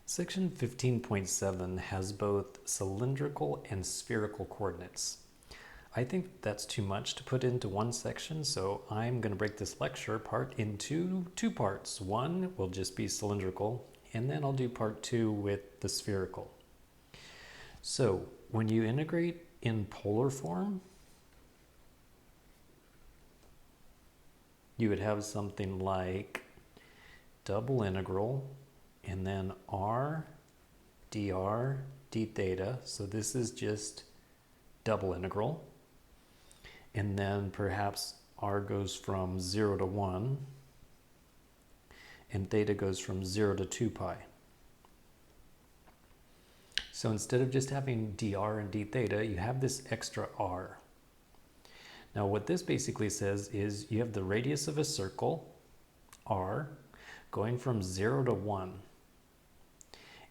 Section 15.7 has both cylindrical and spherical coordinates. I think that's too much to put into one section, so I'm going to break this lecture part into two parts. One will just be cylindrical, and then I'll do part two with the spherical. So when you integrate in polar form, you would have something like double integral and then r dr d theta. So this is just double integral. And then perhaps r goes from 0 to 1 and theta goes from 0 to 2 pi. So instead of just having dr and d theta, you have this extra r. Now what this basically says is you have the radius of a circle, r, going from 0 to 1.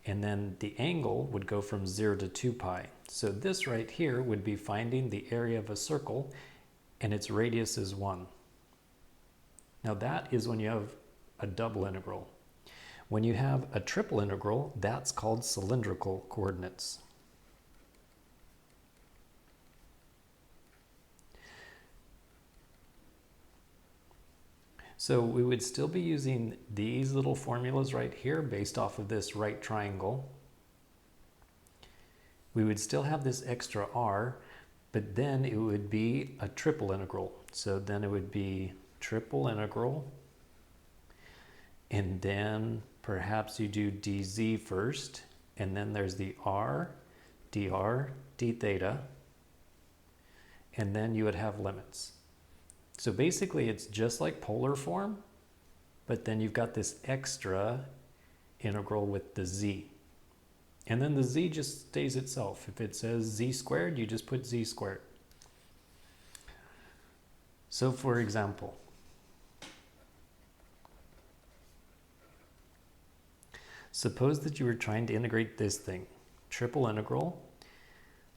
And then the angle would go from 0 to 2 pi. So this right here would be finding the area of a circle and its radius is 1. Now that is when you have a double integral. When you have a triple integral, that's called cylindrical coordinates. So we would still be using these little formulas right here based off of this right triangle. We would still have this extra r, but then it would be a triple integral. So then it would be triple integral, and then perhaps you do dz first, and then there's the r, dr, d theta, and then you would have limits. So basically it's just like polar form, but then you've got this extra integral with the z. And then the z just stays itself. If it says z squared, you just put z squared. So for example, suppose that you were trying to integrate this thing, triple integral.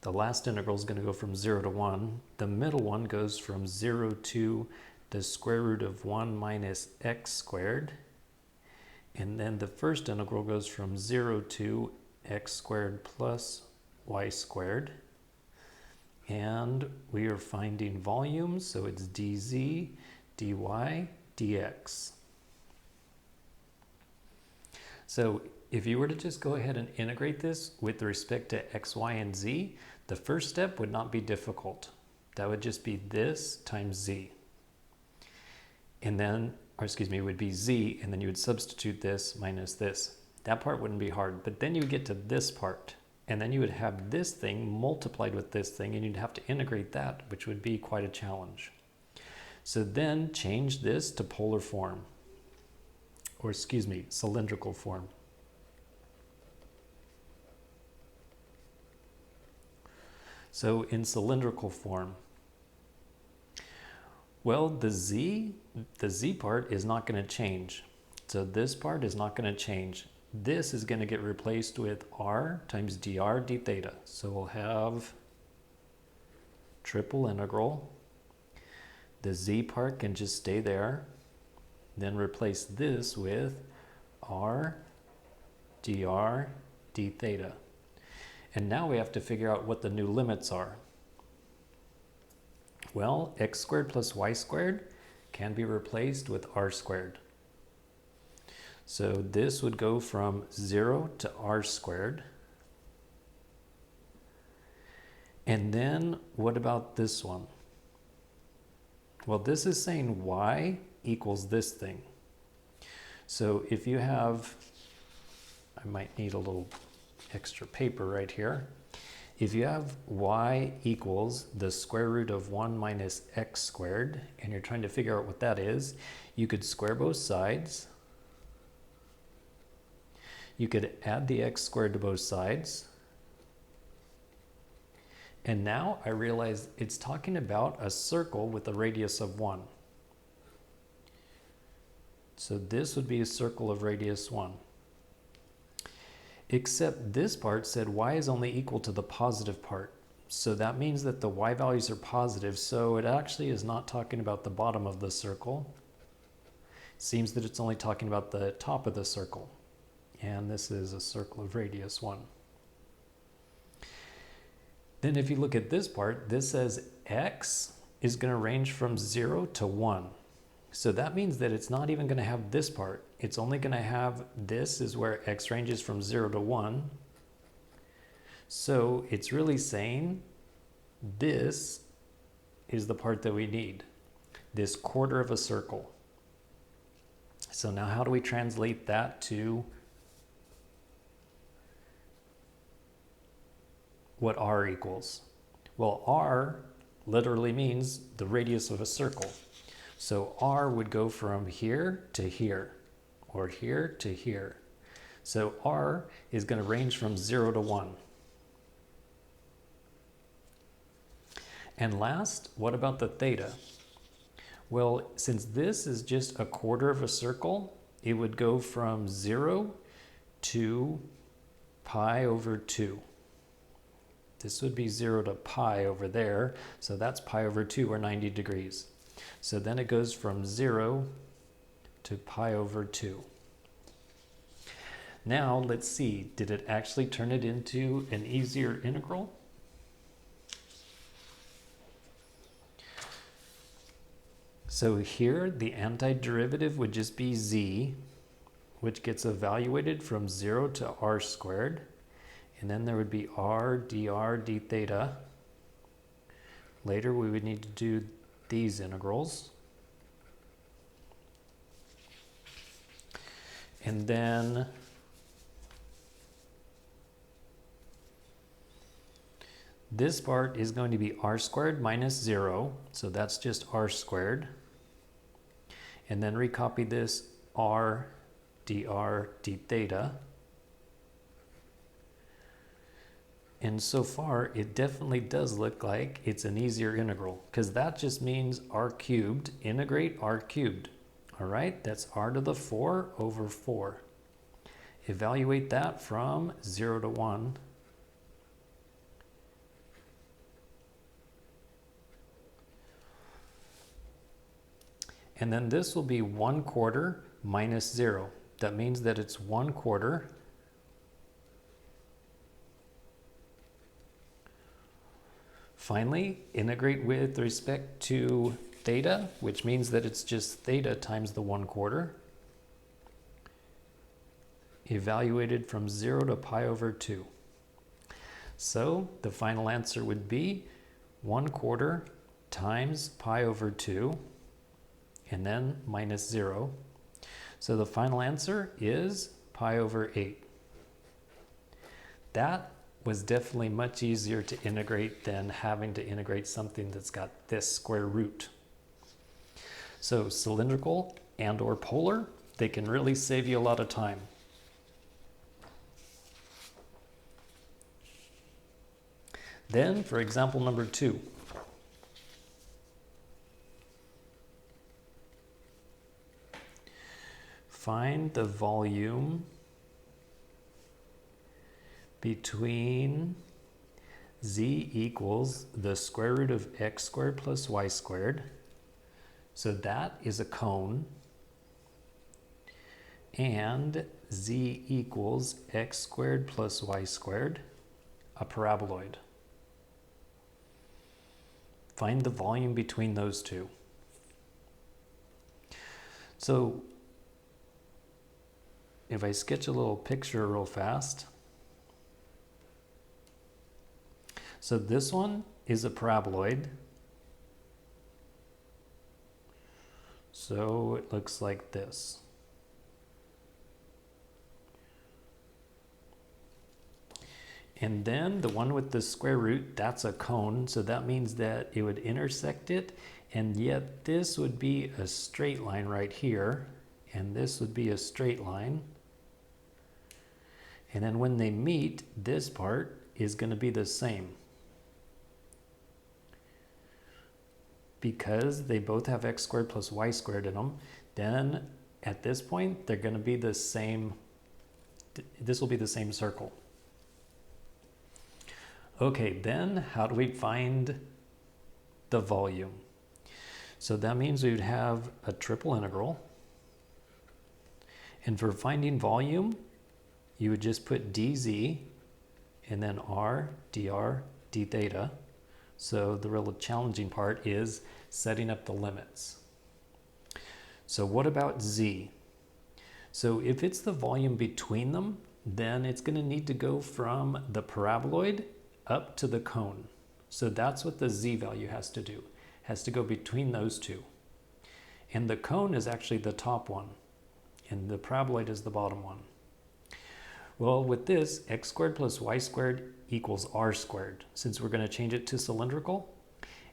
The last integral is going to go from 0 to 1. The middle one goes from 0 to the square root of 1 minus x squared. And then the first integral goes from 0 to x squared plus y squared. And we are finding volumes, so it's dz, dy, dx. So if you were to just go ahead and integrate this with respect to x, y, and z, the first step would not be difficult. That would just be this times z. And then, it would be z, and then you would substitute this minus this. That part wouldn't be hard, but then you would get to this part, and then you would have this thing multiplied with this thing, and you'd have to integrate that, which would be quite a challenge. So then change this to polar form, or cylindrical form. So in cylindrical form, well, the z part is not going to change. So this part is not going to change. This is going to get replaced with r times dr d theta. So we'll have triple integral. The z part can just stay there. Then replace this with r dr d theta. And now we have to figure out what the new limits are. Well, x squared plus y squared can be replaced with r squared. So this would go from 0 to r squared. And then what about this one? Well, this is saying y equals this thing. So if you have, I might need a little extra paper right here. If you have y equals the square root of 1 minus x squared, and you're trying to figure out what that is, you could square both sides. You could add the x squared to both sides. And now I realize it's talking about a circle with a radius of 1. So this would be a circle of radius 1. Except this part said y is only equal to the positive part. So that means that the y values are positive, so it actually is not talking about the bottom of the circle. It seems that it's only talking about the top of the circle. And this is a circle of radius 1. Then if you look at this part, this says x is going to range from 0 to 1. So that means that it's not even going to have this part. It's only going to have this is where x ranges from 0 to 1. So it's really saying this is the part that we need, this quarter of a circle. So now how do we translate that to what r equals? Well, r literally means the radius of a circle. So r would go from here to here, or here to here. So r is going to range from 0 to 1. And last, what about the theta? Well, since this is just a quarter of a circle, it would go from 0 to pi over 2. This would be 0 to pi over there, so that's pi over 2, or 90 degrees. So then it goes from 0 to pi over 2. Now let's see, did it actually turn it into an easier integral? So here the antiderivative would just be z, which gets evaluated from 0 to r squared. And then there would be r dr d theta. Later we would need to do these integrals. And then this part is going to be r squared minus 0. So that's just r squared. And then recopy this r dr d theta. And so far, it definitely does look like it's an easier integral, because that just means r cubed, integrate r cubed. All right, that's r to the 4 over 4. Evaluate that from 0 to 1. And then this will be 1/4 minus 0. That means that it's 1/4 Finally, integrate with respect to theta, which means that it's just theta times the 1/4. Evaluated from 0 to pi over 2. So the final answer would be 1/4 times pi over 2, and then minus 0. So the final answer is pi over 8. That was definitely much easier to integrate than having to integrate something that's got this square root. So cylindrical and or polar, they can really save you a lot of time. Then for example number 2. Find the volume between z equals the square root of x squared plus y squared. So that is a cone. And z equals x squared plus y squared, a paraboloid. Find the volume between those two. So if I sketch a little picture real fast. So this one is a paraboloid. So it looks like this. And then the one with the square root, that's a cone. So that means that it would intersect it. And yet this would be a straight line right here. And this would be a straight line. And then when they meet, this part is going to be the same. Because they both have x squared plus y squared in them, then at this point, they're going to be the same. This will be the same circle. Okay, then how do we find the volume? So that means we would have a triple integral. And for finding volume, you would just put dz and then r, dr, d theta. So the real challenging part is setting up the limits. So what about z? So if it's the volume between them, then it's going to need to go from the paraboloid up to the cone. So that's what the z value has to do. It has to go between those two. And the cone is actually the top one, and the paraboloid is the bottom one. Well, with this, x squared plus y squared equals r squared, since we're going to change it to cylindrical.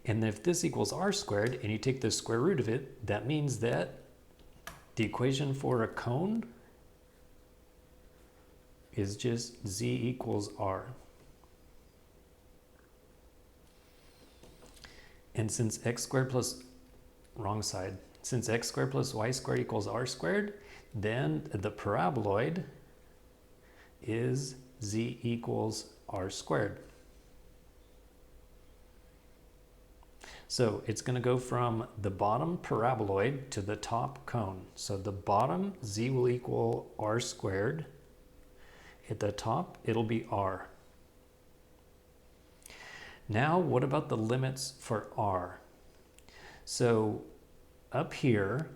And if this equals r squared, and you take the square root of it, that means that the equation for a cone is just z equals r. And since x squared plus, wrong side, since x squared plus y squared equals r squared, then the paraboloid is z equals r squared. So it's going to go from the bottom paraboloid to the top cone. So the bottom, z will equal r squared. At the top, it'll be r. Now, what about the limits for r? So up here,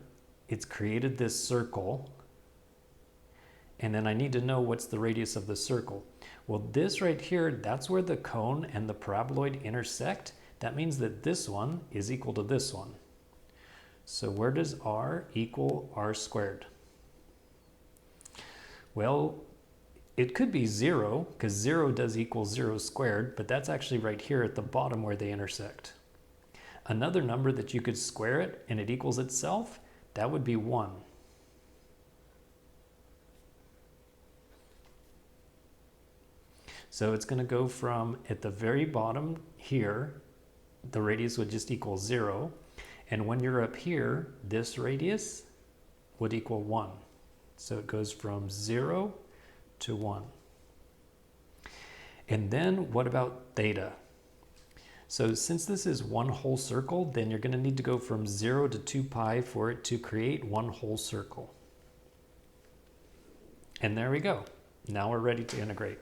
it's created this circle. And then I need to know what's the radius of the circle. Well, this right here, that's where the cone and the paraboloid intersect. That means that this one is equal to this one. So where does r equal r squared? Well, it could be 0, because 0 does equal 0 squared, but that's actually right here at the bottom where they intersect. Another number that you could square it and it equals itself, that would be 1. So it's going to go from at the very bottom here, the radius would just equal 0. And when you're up here, this radius would equal 1. So it goes from 0 to 1. And then what about theta? So since this is one whole circle, then you're going to need to go from 0 to 2 pi for it to create one whole circle. And there we go. Now we're ready to integrate.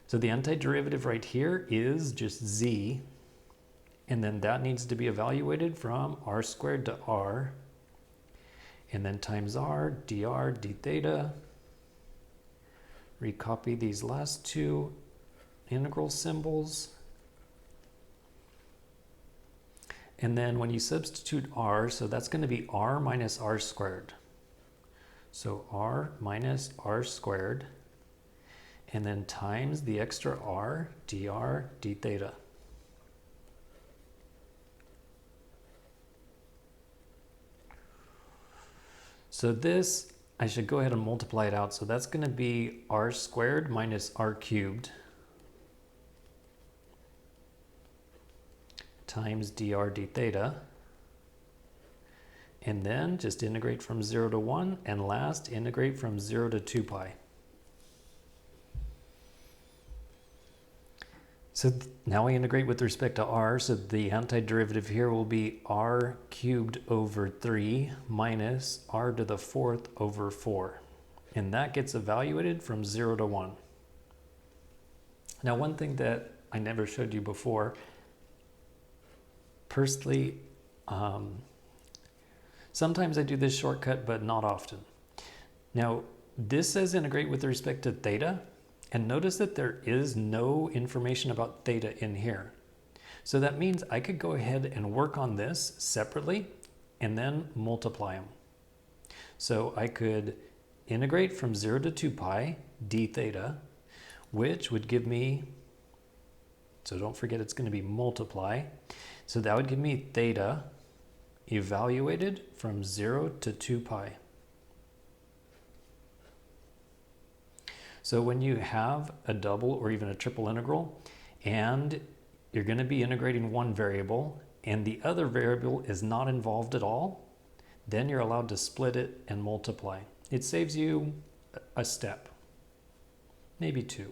So the antiderivative right here is just z, and then that needs to be evaluated from r squared to r, and then times r, dr, d theta. Recopy these last two integral symbols. And then when you substitute r, so that's going to be r minus r squared. So r minus r squared, and then times the extra r, dr, d theta. So this, I should go ahead and multiply it out. So that's going to be r squared minus r cubed times dr d theta. And then just integrate from 0 to 1, and last integrate from 0 to 2 pi. So now we integrate with respect to r, so the antiderivative here will be r cubed over 3 minus r to the 4th over 4. And that gets evaluated from 0 to 1. Now, one thing that I never showed you before, personally, sometimes I do this shortcut, but not often. Now, this says integrate with respect to theta. And notice that there is no information about theta in here. So that means I could go ahead and work on this separately and then multiply them. So I could integrate from 0 to 2 pi d theta, which would give me, so don't forget it's going to be multiply. So that would give me theta evaluated from 0 to 2 pi. So when you have a double or even a triple integral, and you're going to be integrating one variable, and the other variable is not involved at all, then you're allowed to split it and multiply. It saves you a step, maybe two.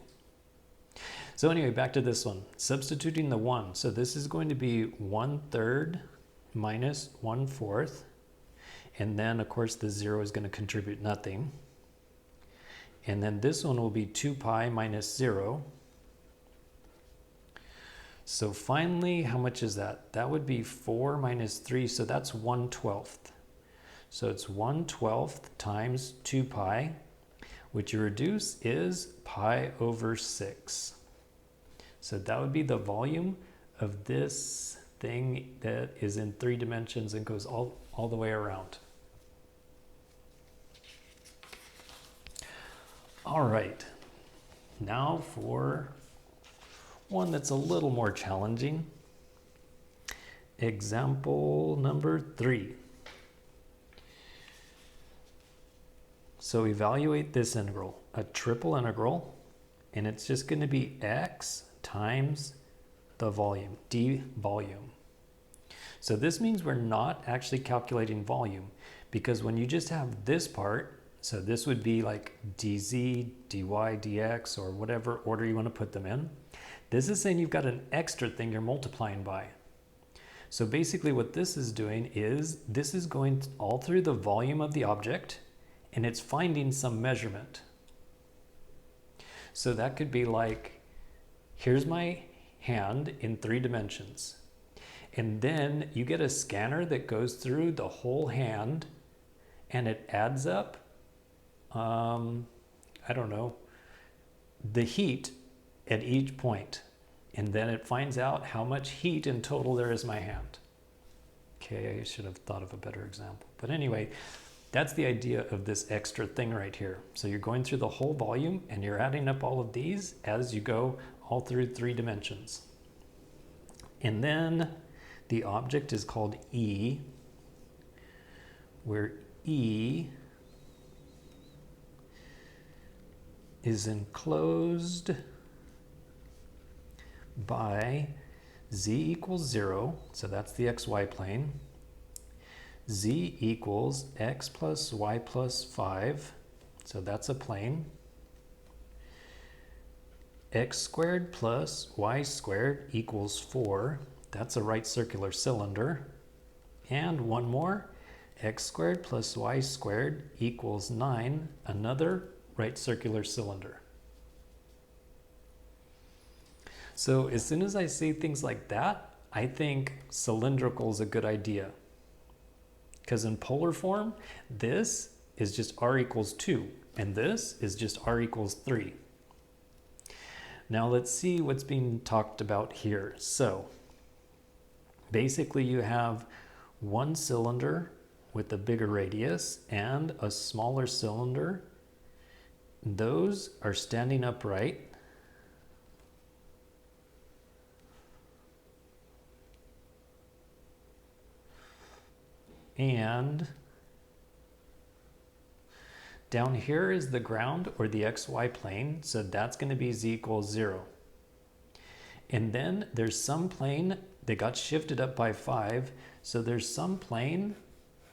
So anyway, back to this one. Substituting the 1. So this is going to be 1/3 minus 1/4. And then, of course, the 0 is going to contribute nothing. And then this one will be 2 pi minus 0. So finally, how much is that? That would be 4 minus 3, so that's 1/12. So it's 1/12 times 2 pi, which you reduce is pi over 6. So that would be the volume of this thing that is in 3 dimensions and goes all the way around. All right, now for one that's a little more challenging. Example number 3. So evaluate this integral, a triple integral, and it's just going to be x times the volume, d volume. So this means we're not actually calculating volume, because when you just have this part, so this would be like dz, dy, dx, or whatever order you want to put them in. This is saying you've got an extra thing you're multiplying by. So basically what this is doing is this is going all through the volume of the object, and it's finding some measurement. So that could be like, here's my hand in 3 dimensions. And then you get a scanner that goes through the whole hand, and it adds up, I don't know, the heat at each point. And then it finds out how much heat in total there is in my hand. Okay, I should have thought of a better example. But anyway, that's the idea of this extra thing right here. So you're going through the whole volume and you're adding up all of these as you go all through 3 dimensions. And then the object is called E, where E is enclosed by z equals 0, so that's the xy plane, z equals x plus y plus 5, so that's a plane, x squared plus y squared equals 4, that's a right circular cylinder, and one more, x squared plus y squared equals 9, another right circular cylinder. So as soon as I see things like that, I think cylindrical is a good idea. Because in polar form, this is just r equals 2, and this is just r equals 3. Now let's see what's being talked about here. So basically you have one cylinder with a bigger radius and a smaller cylinder. Those are standing upright. And down here is the ground, or the xy plane, so that's going to be z equals 0. And then there's some plane that got shifted up by 5, so there's some plane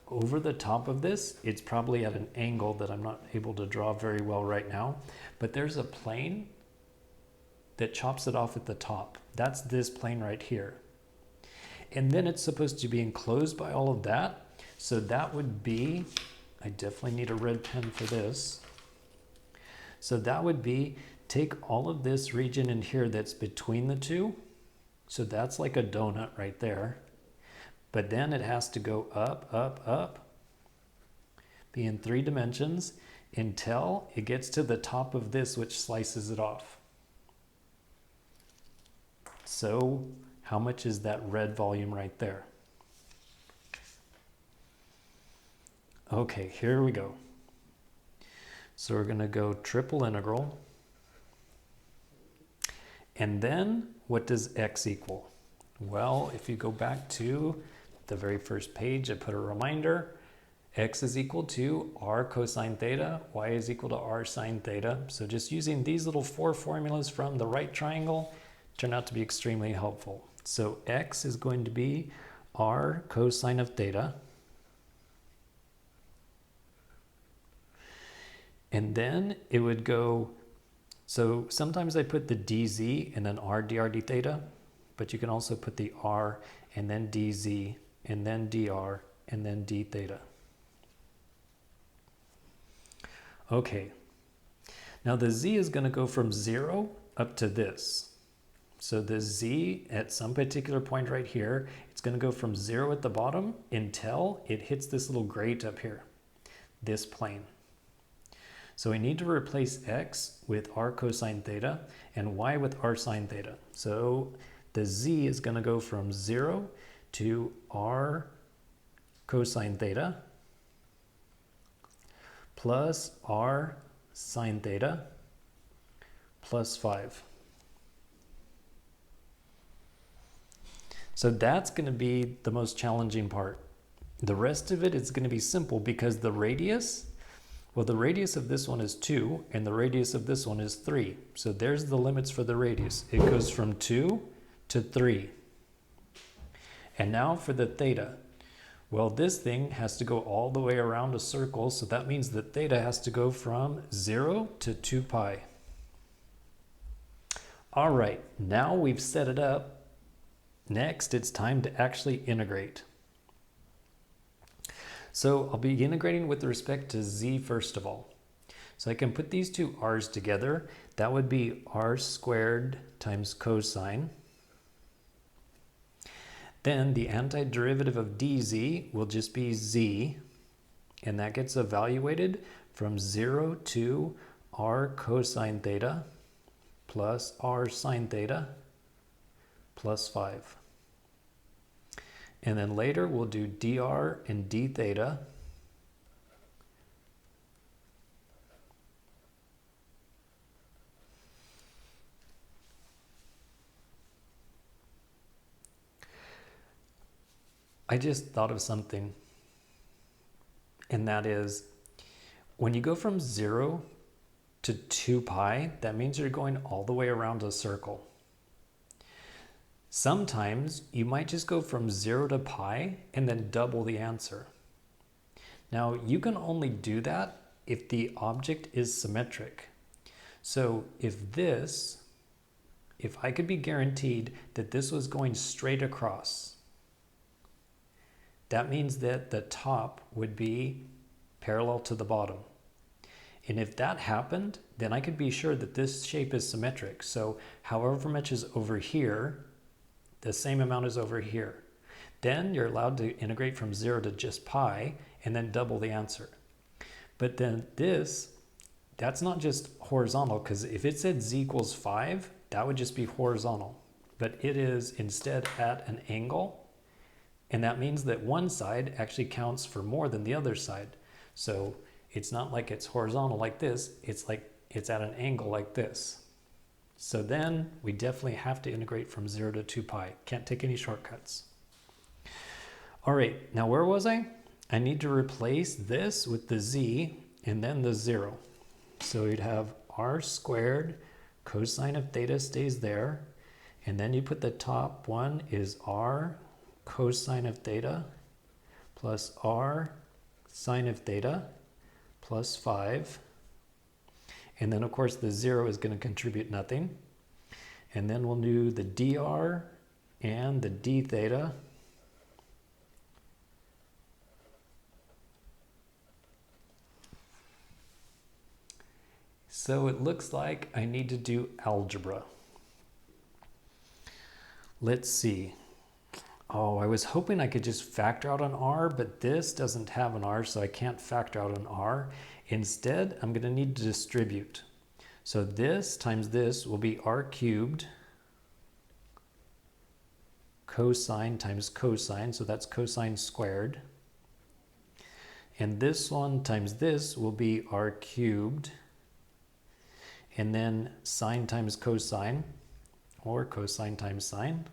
over the top of this. It's probably at an angle that I'm not able to draw very well right now, but there's a plane that chops it off at the top. That's this plane right here. And then it's supposed to be enclosed by all of that. So that would be, I definitely need a red pen for this. So that would be, take all of this region in here that's between the two. So that's like a donut right there. But then it has to go up, up, up, be in 3 dimensions until it gets to the top of this, which slices it off. So how much is that red volume right there? Okay, here we go. So we're going to go triple integral. And then what does x equal? Well, if you go back to the very first page, I put a reminder. X is equal to r cosine theta, y is equal to r sine theta. So just using these little 4 formulas from the right triangle turned out to be extremely helpful. So x is going to be r cosine of theta. And then it would go, so sometimes I put the dz and then r dr d theta, but you can also put the r and then dz and then dr and then d theta. Okay, Now the z is going to go from 0 up to this. So the z at some particular point right here, it's going to go from 0 at the bottom until it hits this little grate up here, this plane. So we need to replace x with r cosine theta and y with r sine theta. So the z is going to go from 0 to r cosine theta plus r sine theta plus 5. So that's going to be the most challenging part. The rest of it is going to be simple because the radius, well, the radius of this one is 2 and the radius of this one is 3. So there's the limits for the radius. It goes from 2 to 3. And now for the theta. Well, this thing has to go all the way around a circle, so that means that theta has to go from 0 to 2 pi. All right, now we've set it up. Next, it's time to actually integrate. So I'll be integrating with respect to z first of all. So I can put these two r's together. That would be r squared times cosine. Then the antiderivative of dz will just be z, and that gets evaluated from 0 to r cosine theta plus r sine theta plus 5. And then later we'll do dr and d theta. I just thought of something, and that is when you go from 0 to 2 pi, that means you're going all the way around a circle. Sometimes you might just go from 0 to pi and then double the answer. Now you can only do that if the object is symmetric. So if I could be guaranteed that this was going straight across, that means that the top would be parallel to the bottom. And if that happened, then I could be sure that this shape is symmetric. So however much is over here, the same amount is over here. Then you're allowed to integrate from 0 to just pi and then double the answer. But then that's not just horizontal, because if it said z equals 5, that would just be horizontal. But it is instead at an angle, and that means that one side actually counts for more than the other side. So it's not like it's horizontal like this, it's like it's at an angle like this. So then we definitely have to integrate from 0 to 2 pi. Can't take any shortcuts. All right, now where was I? I need to replace this with the z and then the 0. So you'd have r squared cosine of theta stays there. And then you put the top one is r cosine of theta plus r sine of theta plus 5. And then of course the 0 is going to contribute nothing. And then we'll do the dr and the d theta. So it looks like I need to do algebra. Let's see. Oh, I was hoping I could just factor out an r, but this doesn't have an r, so I can't factor out an r. Instead, I'm going to need to distribute. So this times this will be r cubed cosine times cosine, so that's cosine squared. And this one times this will be r cubed. And then sine times cosine, or cosine times sine.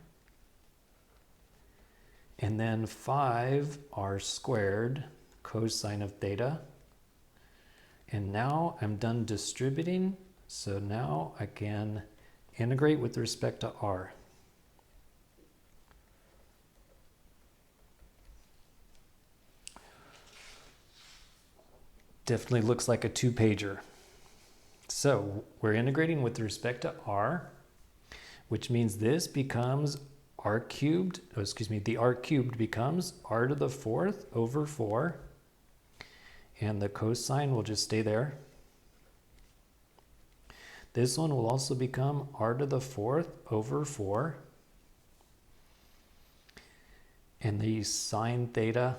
And then 5r squared cosine of theta. And now I'm done distributing, so now I can integrate with respect to r. Definitely looks like a two-pager. So we're integrating with respect to r, which means this becomes r cubed, the r cubed becomes r to the 4th over 4, and the cosine will just stay there. This one will also become r to the fourth over 4. And the sine theta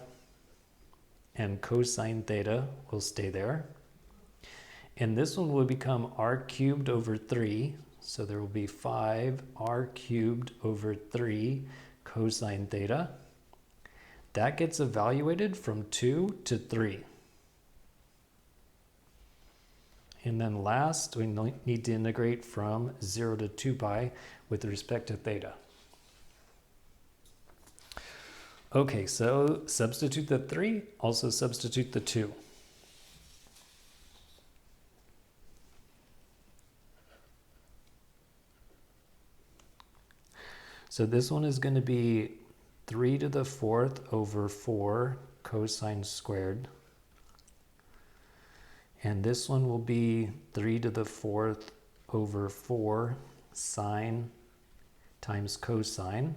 and cosine theta will stay there. And this one will become r cubed over 3. So there will be 5r cubed over 3 cosine theta. That gets evaluated from 2 to 3. And then last, we need to integrate from 0 to 2 pi with respect to theta. Okay, so substitute the 3, also substitute the 2. So this one is going to be 3 to the fourth over 4 cosine squared. And this one will be 3 to the fourth over 4 sine times cosine.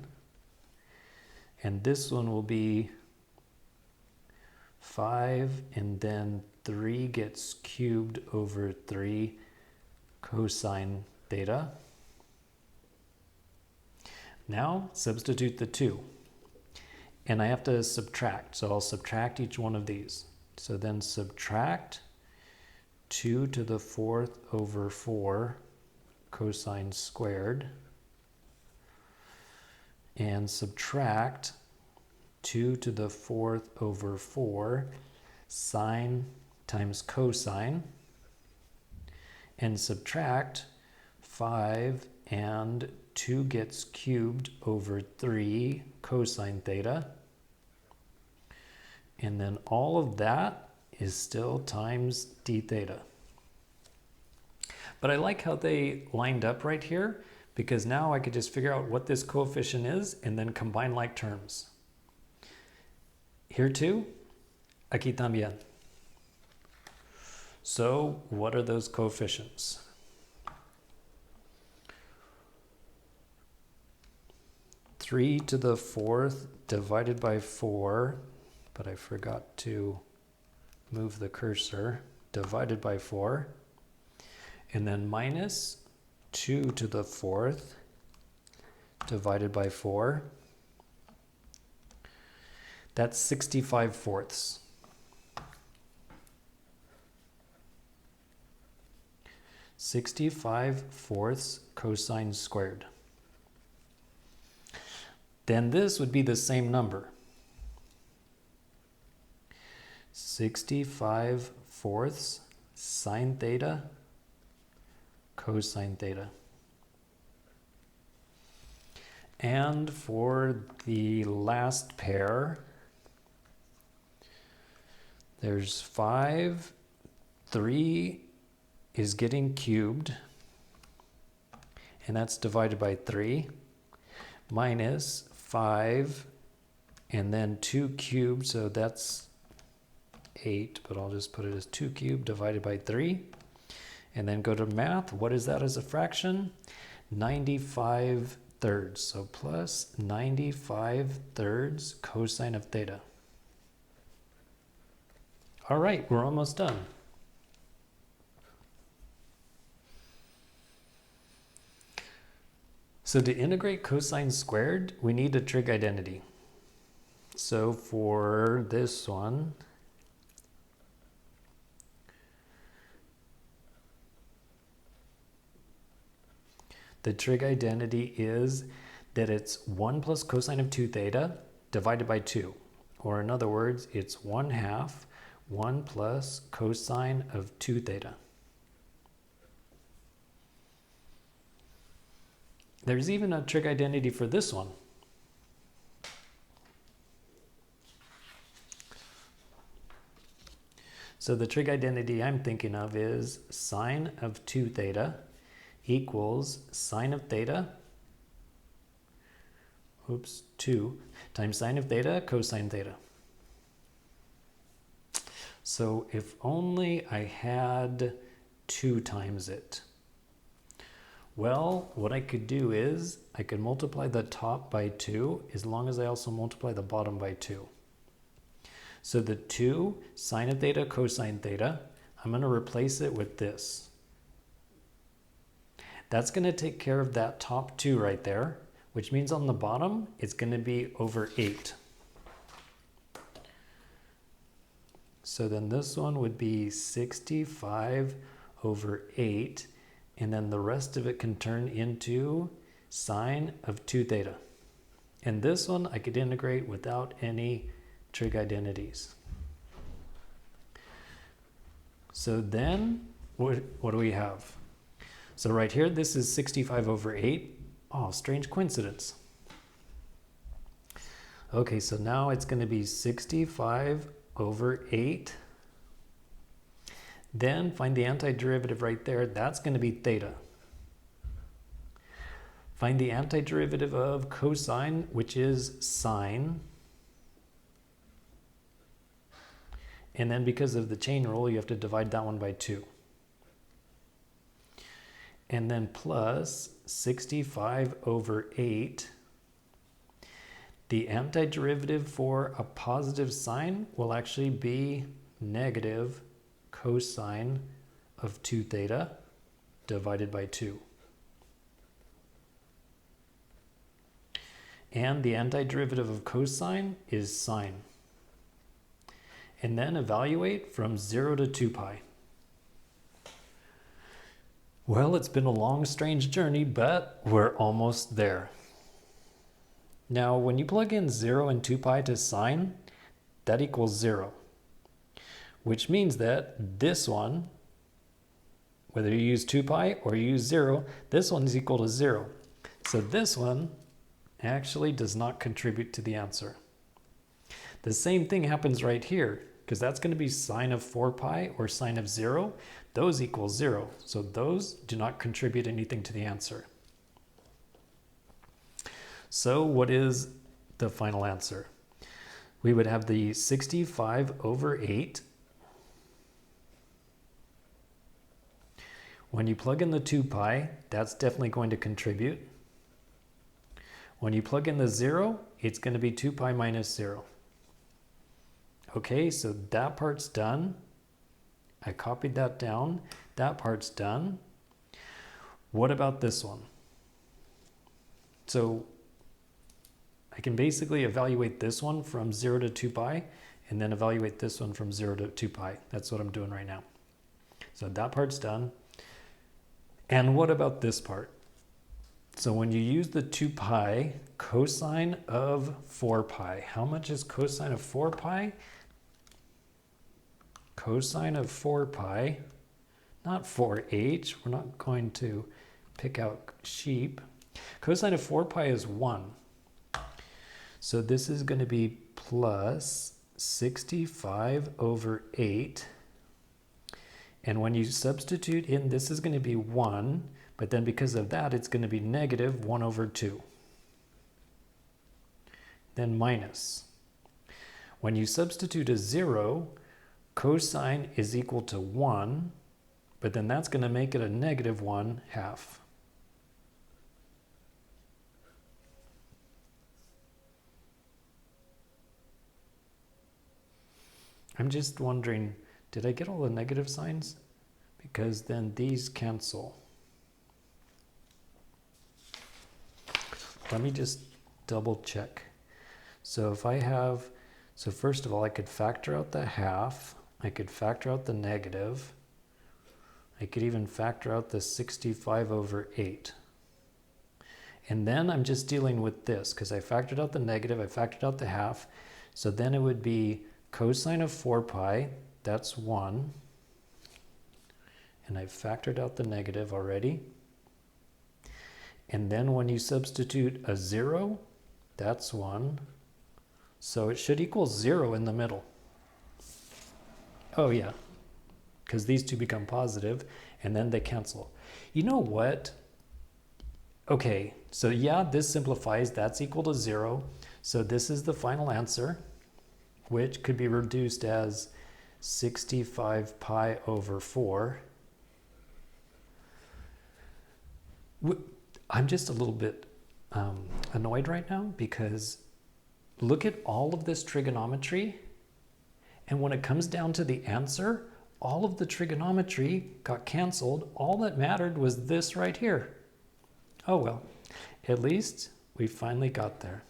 And this one will be 5, and then 3 gets cubed over 3 cosine theta. Now substitute the 2. And I have to subtract, so I'll subtract each one of these. So then subtract 2 to the fourth over 4 cosine squared, and subtract 2 to the fourth over 4 sine times cosine, and subtract 5, and 2 gets cubed over 3 cosine theta. And then all of that is still times d theta. But I like how they lined up right here, because now I could just figure out what this coefficient is and then combine like terms. Here too, aquí también. So what are those coefficients? Three to the fourth divided by 4, but I forgot to move the cursor, divided by 4, and then minus 2 to the fourth divided by 4. That's 65 fourths. Cosine squared. Then this would be the same number. 65 fourths sine theta cosine theta. And for the last pair, there's 5, 3 is getting cubed, and that's divided by 3, minus 5, and then 2 cubed, so that's 8, but I'll just put it as 2 cubed divided by 3. And then go to math. What is that as a fraction? 95 thirds. So plus 95 thirds cosine of theta. All right, we're almost done. So to integrate cosine squared, we need a trig identity. So for this one, the trig identity is that it's 1 plus cosine of 2 theta divided by 2. Or in other words, it's 1/2 1 plus cosine of 2 theta. There's even a trig identity for this one. So the trig identity I'm thinking of is sine of 2 theta equals sine of theta, 2 times sine of theta cosine theta. So if only I had 2 times it. Well, what I could do is I could multiply the top by 2 as long as I also multiply the bottom by 2. So the 2 sine of theta cosine theta, I'm going to replace it with this. That's going to take care of that top 2 right there, which means on the bottom, it's going to be over 8. So then this one would be 65 over 8, and then the rest of it can turn into sine of 2 theta. And this one I could integrate without any trig identities. So then, what do we have? So right here, this is 65 over 8. Oh, strange coincidence. Okay, so now it's going to be 65 over 8. Then find the antiderivative right there. That's going to be theta. Find the antiderivative of cosine, which is sine. And then because of the chain rule, you have to divide that one by 2. And then plus 65 over 8. The antiderivative for a positive sign will actually be negative cosine of 2 theta divided by 2. And the antiderivative of cosine is sine. And then evaluate from 0 to 2 pi. Well, it's been a long, strange journey, but we're almost there. Now, when you plug in 0 and 2 pi to sine, that equals 0. Which means that this one, whether you use 2 pi or you use 0, this one is equal to 0. So this one actually does not contribute to the answer. The same thing happens right here, because that's going to be sine of 4 pi or sine of 0. Those equal 0. So those do not contribute anything to the answer. So what is the final answer? We would have the 65 over 8. When you plug in the 2 pi, that's definitely going to contribute. When you plug in the 0, it's going to be 2 pi minus 0. Okay, so that part's done. I copied that down. That part's done. What about this one? So I can basically evaluate this one from 0 to 2 pi, and then evaluate this one from 0 to 2 pi. That's what I'm doing right now. So that part's done. And what about this part? So when you use the 2 pi, cosine of 4 pi. How much is cosine of 4 pi? Cosine of 4 pi, not 4h. We're not going to pick out sheep. Cosine of 4 pi is 1. So this is going to be plus 65 over 8. And when you substitute in, this is going to be 1. But then because of that, it's going to be negative 1 over 2. Then minus. When you substitute a 0, cosine is equal to 1. But then that's going to make it a negative 1/2. I'm just wondering, did I get all the negative signs? Because then these cancel. Let me just double check. So if I have, so first of all, I could factor out the half. I could factor out the negative. I could even factor out the 65 over 8. And then I'm just dealing with this because I factored out the negative, I factored out the half. So then it would be cosine of 4 pi, that's 1. And I factored out the negative already. And then when you substitute a 0, that's 1. So it should equal 0 in the middle. Oh yeah, because these two become positive and then they cancel. You know what? Okay, so yeah, this simplifies. That's equal to 0. So this is the final answer, which could be reduced as 65 pi over 4. I'm just a little bit annoyed right now because look at all of this trigonometry, and when it comes down to the answer, all of the trigonometry got canceled. All that mattered was this right here. Oh well, at least we finally got there.